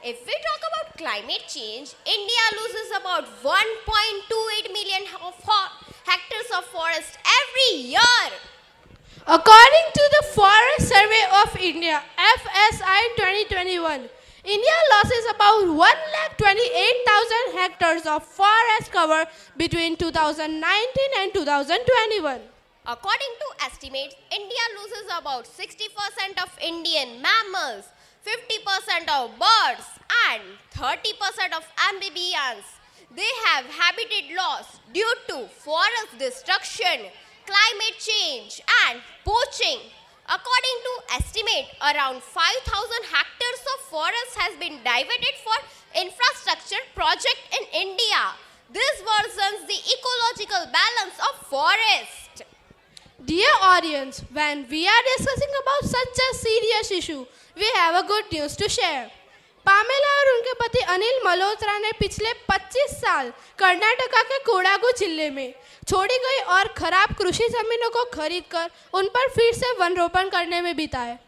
If we talk about climate change, India loses about 1.28 million hectares of forest every year. According to the Forest Survey of India, FSI 2021, India loses about 128,000 hectares of forest cover between 2019 and 2021. According to estimates, India loses about 60% of Indian mammals, 50% of birds, and 30% of amphibians. They have habitat loss due to forest destruction, climate change, and poaching. According to estimate, around 5,000 hectares of forest has been diverted for infrastructure project in India. This worsens the ecological balance of forest. Dear audience, when we are discussing about such a serious issue, we have a good news to share. Pamela और उनके पति अनिल मल्होत्रा ने पिछले 25 साल कर्नाटका के कोडागु जिले में छोड़ी गई और खराब कृषि जमीनों को खरीदकर उन पर फिर से वन रोपण करने में बिताए.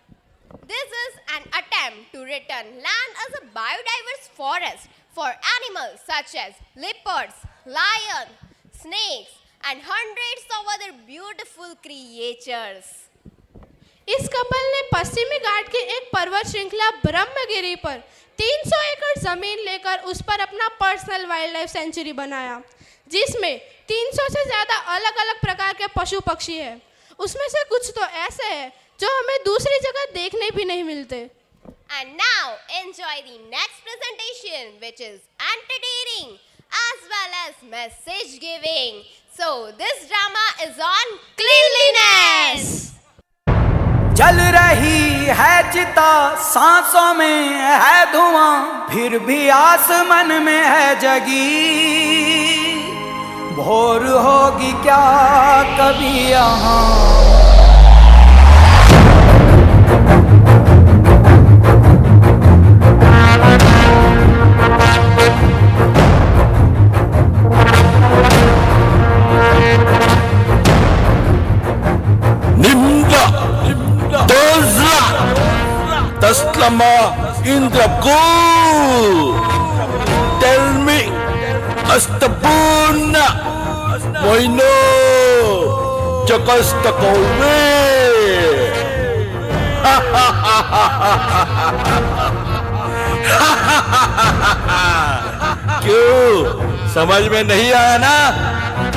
This is an attempt to return land as a biodiverse forest for animals such as leopards, lions, snakes, and hundreds of other beautiful creatures. इस कपल ने पश्चिमी घाट की एक पर्वत श्रृंखला ब्रह्मगिरी पर 300 एकड़ जमीन लेकर उस पर अपना पर्सनल वाइल्ड लाइफ सेंचुरी बनाया, जिसमें 300 से ज्यादा अलग अलग प्रकार के पशु पक्षी हैं. उसमें से कुछ तो ऐसे हैं जो हमें दूसरी जगह देखने भी नहीं मिलते. And now enjoy the next presentation, which is entertaining as well as message giving. So this drama is on cleanliness. जल रही है चिता, सांसों में है धुआं, फिर भी आसमान में है जगी. भोर होगी क्या कभी यहाँ. Taslama Indraku. Tell me Astabuna Moino Chakastakowe. क्यों समझ में नहीं आया ना?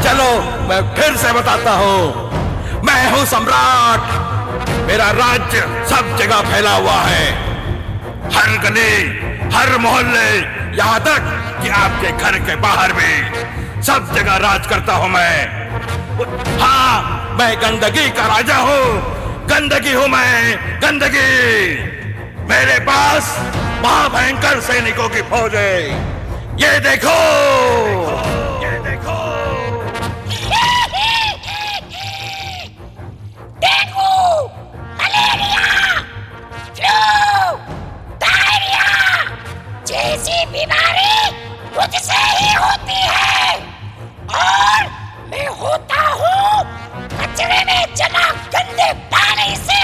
चलो मैं फिर से बताता हूँ. मैं हूँ सम्राट. मेरा राज्य सब जगह फैला हुआ है. हर गली, हर मोहल्ले, यहाँ तक कि आपके घर के बाहर भी सब जगह राज करता हूँ मैं. हाँ, मैं गंदगी का राजा हूँ. गंदगी हूँ मैं, गंदगी. मेरे पास महाभयंकर सैनिकों की फौज है. ये देखो, ये देखो. डेंगू, मलेरिया, फ्लू, डायरिया जैसी बीमारी मुझसे ही होती है. और मैं होता हूँ कचरे में जमा गंदे पानी से.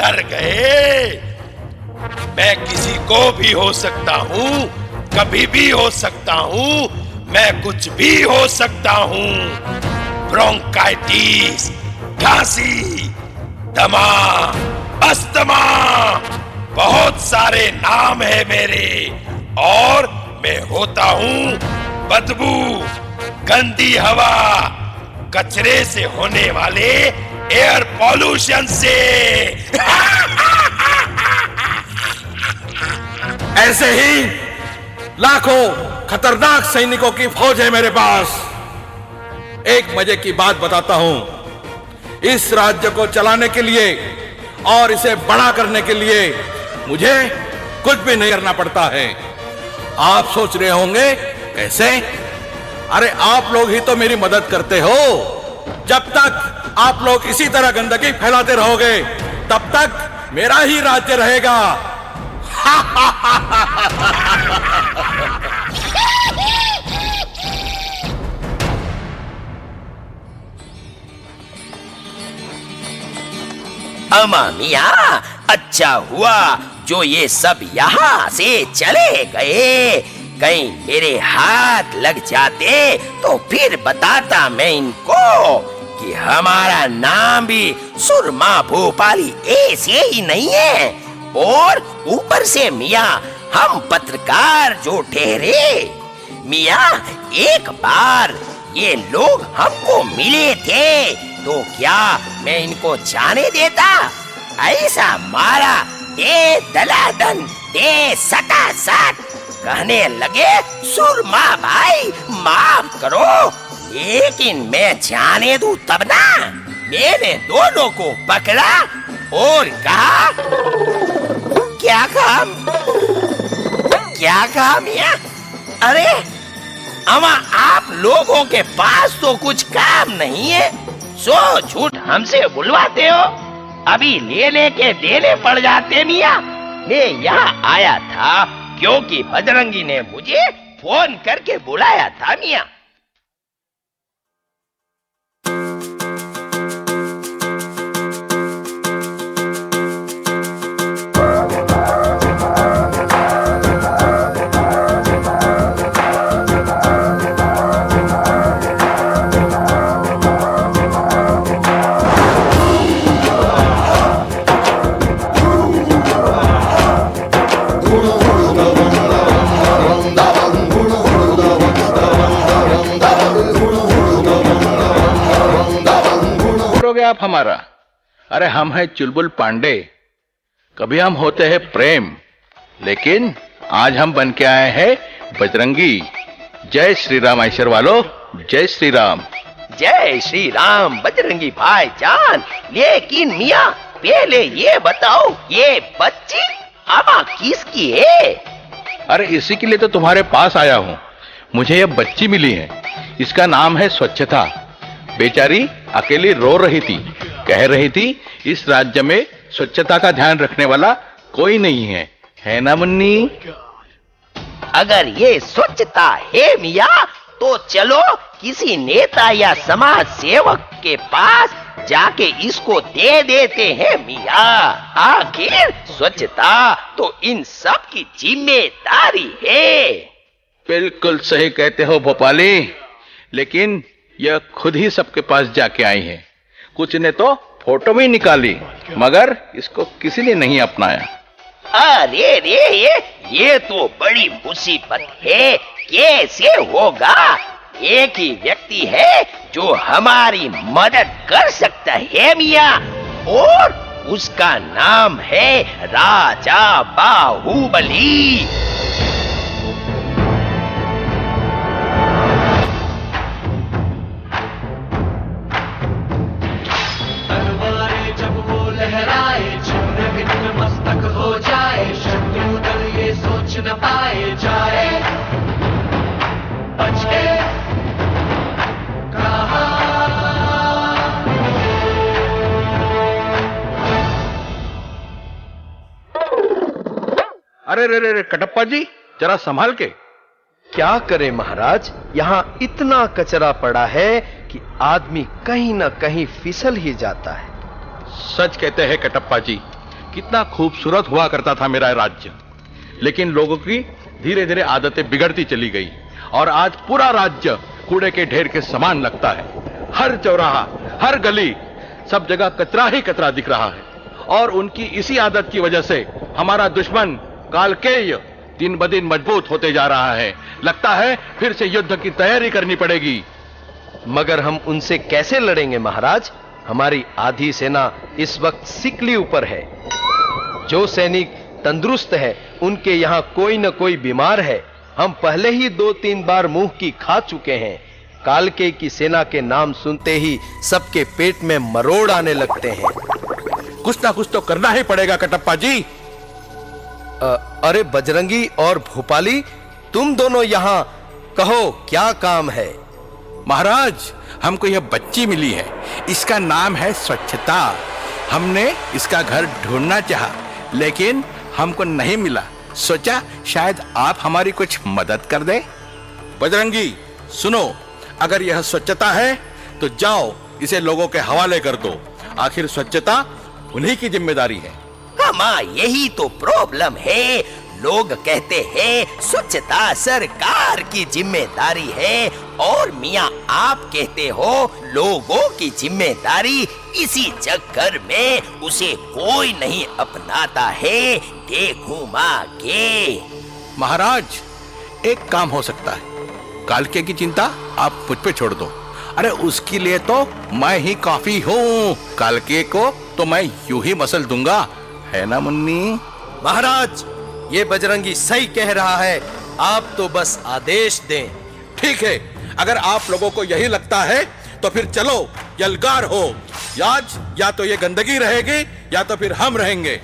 डर गए? मैं किसी को भी हो सकता हूँ, कभी भी हो सकता हूँ. मैं कुछ भी हो सकता हूँ. ब्रोंकाइटिस, खांसी, दमा, अस्थमा, बहुत सारे नाम है मेरे. और मैं होता हूँ बदबू, गंदी हवा, कचरे से होने वाले एयर पॉल्यूशन से. ऐसे ही लाखों खतरनाक सैनिकों की फौज है मेरे पास. एक मजे की बात बताता हूं. इस राज्य को चलाने के लिए और इसे बड़ा करने के लिए मुझे कुछ भी नहीं करना पड़ता है. आप सोच रहे होंगे कैसे? अरे आप लोग ही तो मेरी मदद करते हो. जब तक आप लोग इसी तरह गंदगी फैलाते रहोगे तब तक मेरा ही राज्य रहेगा. अमा मियाँ, अच्छा हुआ जो ये सब यहाँ से चले गए। कहीं मेरे हाथ लग जाते तो फिर बताता मैं इनको कि हमारा नाम भी सुरमा भोपाली ऐसे ही नहीं है, और ऊपर से मियाँ हम पत्रकार जो ठहरे। मियाँ, एक बार ये लोग हमको मिले थे तो क्या मैं इनको जाने देता? ऐसा मारा दे दलादन दे सटासट, कहने लगे सुरमा भाई माफ करो, लेकिन मैं जाने दूं तब ना। मैंने दोनों को पकड़ा और कहा, क्या कहा मियाँ? अरे अमा, आप लोगों के पास तो कुछ काम नहीं है, सो झूठ हमसे बुलवाते हो। अभी लेने के देने पड़ जाते मियाँ। मैं यहाँ आया था क्योंकि बजरंगी ने मुझे फोन करके बुलाया था मियाँ। आप हमारा, अरे हम हैं चुलबुल पांडे। कभी हम होते हैं प्रेम, लेकिन आज हम बन के आए हैं बजरंगी। जय श्री राम ऐश्वर वालों, जय श्री राम। जय श्री राम बजरंगी भाईजान। लेकिन मियाँ, पहले ये बताओ, ये बच्ची अमा किसकी है? अरे इसी के लिए तो तुम्हारे पास आया हूँ। मुझे ये बच्ची मिली है, इसका नाम है स्वच्छता। बेचारी अकेली रो रही थी, कह रही थी इस राज्य में स्वच्छता का ध्यान रखने वाला कोई नहीं है ना मुन्नी? अगर ये स्वच्छता है मियाँ, तो चलो किसी नेता या समाज सेवक के पास जाके इसको दे देते हैं मियाँ। आखिर स्वच्छता तो इन सब की जिम्मेदारी है। बिल्कुल सही कहते हो भोपाली, लेकिन यह खुद ही सबके पास जाके आई है। कुछ ने तो फोटो भी निकाली, मगर इसको किसी ने नहीं अपनाया। अरे रे, ये तो बड़ी मुसीबत है। कैसे होगा? एक ही व्यक्ति है जो हमारी मदद कर सकता है मियाँ, और उसका नाम है राजा बाहुबली। न पाए जाए बचे कहाँ। अरे रे कटप्पा जी, जरा संभाल के। क्या करे महाराज, यहाँ इतना कचरा पड़ा है कि आदमी कहीं ना कहीं फिसल ही जाता है। सच कहते हैं कटप्पा जी, कितना खूबसूरत हुआ करता था मेरा राज्य, लेकिन लोगों की धीरे धीरे आदतें बिगड़ती चली गई और आज पूरा राज्य कूड़े के ढेर के समान लगता है। हर चौराहा, हर गली, सब जगह कचरा ही कचरा दिख रहा है, और उनकी इसी आदत की वजह से हमारा दुश्मन कालकेय दिन ब दिन मजबूत होते जा रहा है। लगता है फिर से युद्ध की तैयारी करनी पड़ेगी। मगर हम उनसे कैसे लड़ेंगे महाराज? हमारी आधी सेना इस वक्त सिक लीव पर है। जो सैनिक तंदुरुस्त है उनके यहाँ कोई न कोई बीमार है। हम पहले ही 2-3 बार मुंह की खा चुके हैं। कालके की सेना के नाम सुनते ही सबके पेट में मरोड़ आने लगते हैं। कुछ ना कुछ तो करना ही पड़ेगा कटप्पा जी। अरे बजरंगी और भोपाली, तुम दोनों यहाँ, कहो क्या काम है? महाराज, हमको यह बच्ची मिली है, इसका नाम है स्वच्छता। हमने इसका घर ढूंढना चाहा, लेकिन हमको नहीं मिला। सोचा शायद आप हमारी कुछ मदद कर दें। बजरंगी सुनो, अगर यह स्वच्छता है तो जाओ इसे लोगों के हवाले कर दो। आखिर स्वच्छता उन्हीं की जिम्मेदारी है। हमारा यही तो प्रॉब्लम है। लोग कहते हैं स्वच्छता सरकार की जिम्मेदारी है, और मियाँ आप कहते हो लोगों की जिम्मेदारी। इसी चक्कर में उसे कोई नहीं अपनाता है। देखूं माँ के। महाराज, एक काम हो सकता है। कालके की चिंता आप मुझ पे छोड़ दो। अरे उसके लिए तो मैं ही काफी हूँ। कालके को तो मैं यूं ही मसल दूंगा, है ना मुन्नी? महाराज, ये बजरंगी सही कह रहा है। आप तो बस आदेश दें। ठीक है, अगर आप लोगों को यही लगता है तो फिर चलो यलगार हो। आज या तो ये गंदगी रहेगी या तो फिर हम रहेंगे।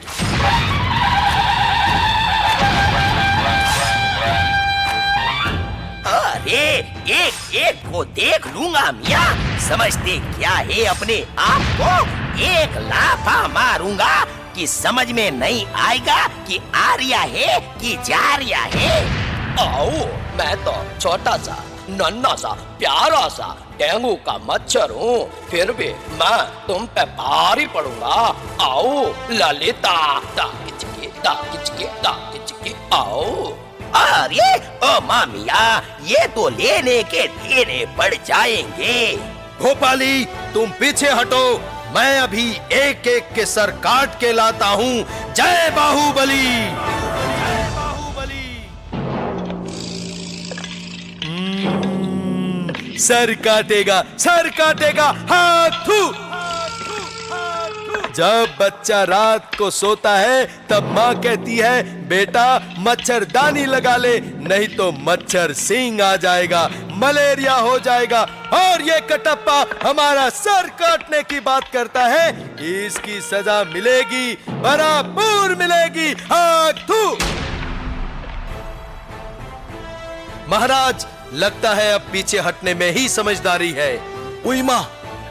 अरे एक एक को देख लूंगा मियाँ। समझते क्या है अपने आप को? एक लाफा मारूंगा कि समझ में नहीं आएगा कि आर्या है कि जारिया है। आओ, मैं तो छोटा सा नन्हा सा प्यारा सा डेंगू का मच्छर हूँ, फिर भी मैं तुम पे भारी पड़ूंगा। आओ ललिता, दाकिचके दाकिचके दाकिचके, आओ। अरे ओ मामिया, ये तो लेने के देने पड़ जाएंगे। भोपाली, तुम पीछे हटो। मैं अभी एक एक के सर काट के लाता हूँ। जय बाहुबली, जय बाहुबली। सर काटेगा, सर काटेगा। हाथू। जब बच्चा रात को सोता है तब माँ कहती है बेटा मच्छरदानी लगा ले, नहीं तो मच्छर सिंह आ जाएगा, मलेरिया हो जाएगा। और ये कटप्पा हमारा सर काटने की बात करता है। इसकी सजा मिलेगी, भरपूर मिलेगी। हाथू। महाराज, लगता है अब पीछे हटने में ही समझदारी है। उई माँ,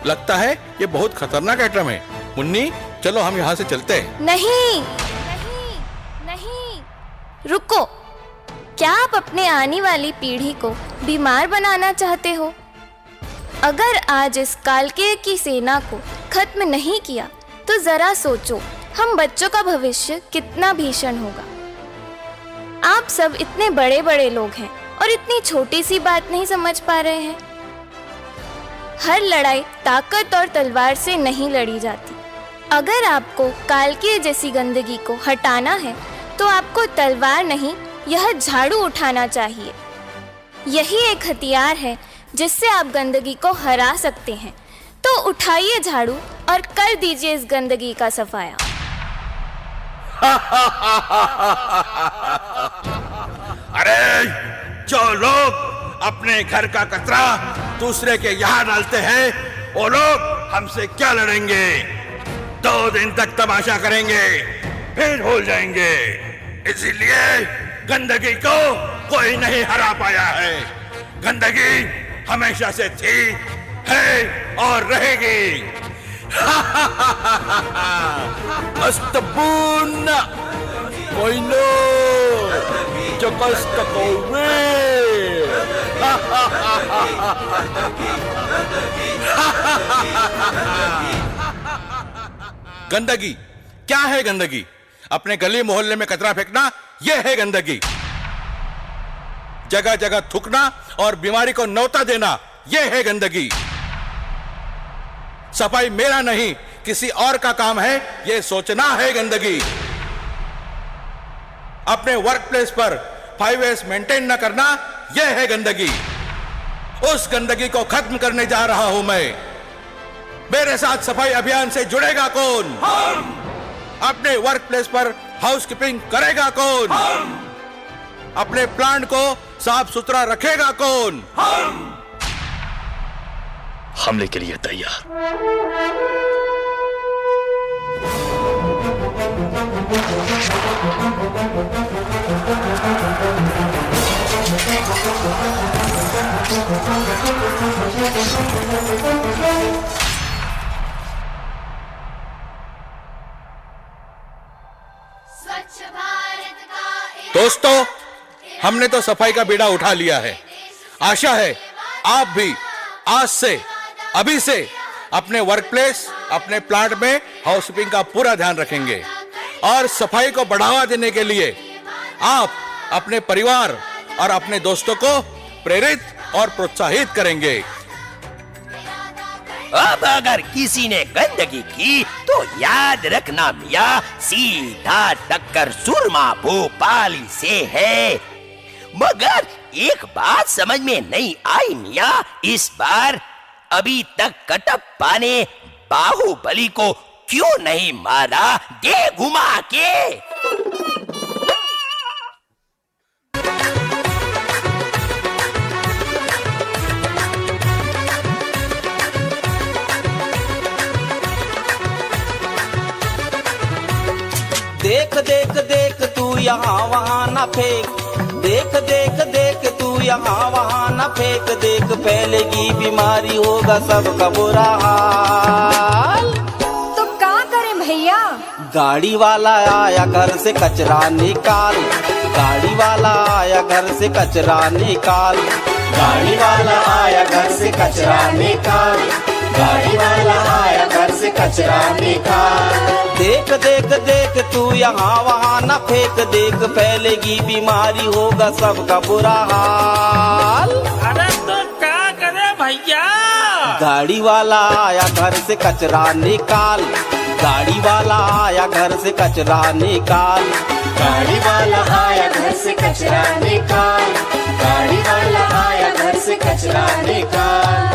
लगता है ये बहुत खतरनाक आइटम है। मुन्नी, चलो हम यहाँ से चलते हैं। नहीं नहीं नहीं, रुको। क्या आप अपने आने वाली पीढ़ी को बीमार बनाना चाहते हो? अगर आज इस कालके की सेना को खत्म नहीं किया तो जरा सोचो हम बच्चों का भविष्य कितना भीषण होगा। आप सब इतने बड़े बड़े लोग हैं और इतनी छोटी सी बात नहीं समझ पा रहे हैं। हर लड़ाई ताकत और तलवार से नहीं लड़ी जाती। अगर आपको कालके जैसी गंदगी को हटाना है तो आपको तलवार नहीं, यह झाड़ू उठाना चाहिए। यही एक हथियार है जिससे आप गंदगी को हरा सकते हैं। तो उठाइए झाड़ू और कर दीजिए इस गंदगी का सफाया। अरे जो लोग अपने घर का कचरा दूसरे के यहाँ डालते हैं, वो लोग हमसे क्या लड़ेंगे? 2 दिन तक तमाशा करेंगे, फिर भूल जाएंगे। इसीलिए गंदगी को कोई नहीं हरा पाया है। गंदगी हमेशा से थी, है और रहेगी। अस्तपूर्ण कोइनो चकस्त कोवे। गंदगी क्या है? गंदगी अपने गली मोहल्ले में कचरा फेंकना, यह है गंदगी। जगह जगह थूकना और बीमारी को न्योता देना, यह है गंदगी। सफाई मेरा नहीं किसी और का काम है, यह सोचना है गंदगी। अपने वर्क प्लेस पर 5S मेंटेन न करना, यह है गंदगी। उस गंदगी को खत्म करने जा रहा हूं मैं। मेरे साथ सफाई अभियान से जुड़ेगा कौन? हम। अपने वर्क प्लेस पर हाउसकीपिंग करेगा कौन? हम। अपने प्लांट को साफ सुथरा रखेगा कौन? हम। हमले के लिए तैयार। दोस्तों, हमने तो सफाई का बीड़ा उठा लिया है। आशा है आप भी आज से, अभी से अपने वर्क प्लेस अपने प्लांट में हाउसकीपिंग का पूरा ध्यान रखेंगे और सफाई को बढ़ावा देने के लिए आप अपने परिवार और अपने दोस्तों को प्रेरित और प्रोत्साहित करेंगे। अब अगर किसी ने गंदगी की तो याद रखना मियाँ, सीधा टक्कर सुरमा भोपाल से है। मगर एक बात समझ में नहीं आई मियाँ, इस बार अभी तक कटप्पा ने बाहुबली को क्यों नहीं मारा दे घुमा के? देख देख देख तू यहाँ वहाँ न फेंक, देख देख देख तू यहाँ वहाँ न फेंक, देख फैलेगी बीमारी होगा सबका बुरा हाल। तो क्या करें भैया? गाड़ी वाला आया घर से कचरा निकाल, गाड़ी वाला आया घर से कचरा निकाल, गाड़ी वाला आया घर से कचरा निकाल, गाड़ी वाला आया घर से कचरा निकाल। देख देख देख तू यहाँ वहाँ न फेंक, देख फैलेगी बीमारी होगा सबका बुरा हाल। अरे तो क्या करे भैया? गाड़ी वाला आया घर से कचरा निकाल, गाड़ी वाला आया घर से कचरा निकाल, गाड़ी वाला आया घर से कचरा निकाल, गाड़ी वाला आया घर से कचरा निकाल।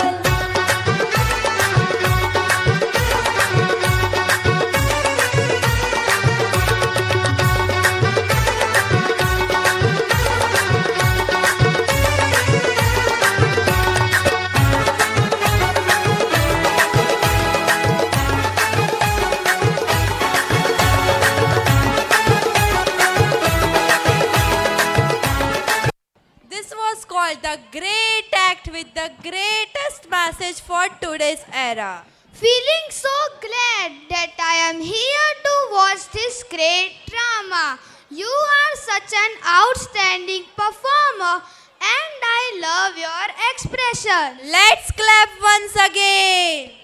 The great act with the greatest message for today's era. Feeling so glad that I am here to watch this great drama. You are such an outstanding performer and I love your expression. Let's clap once again.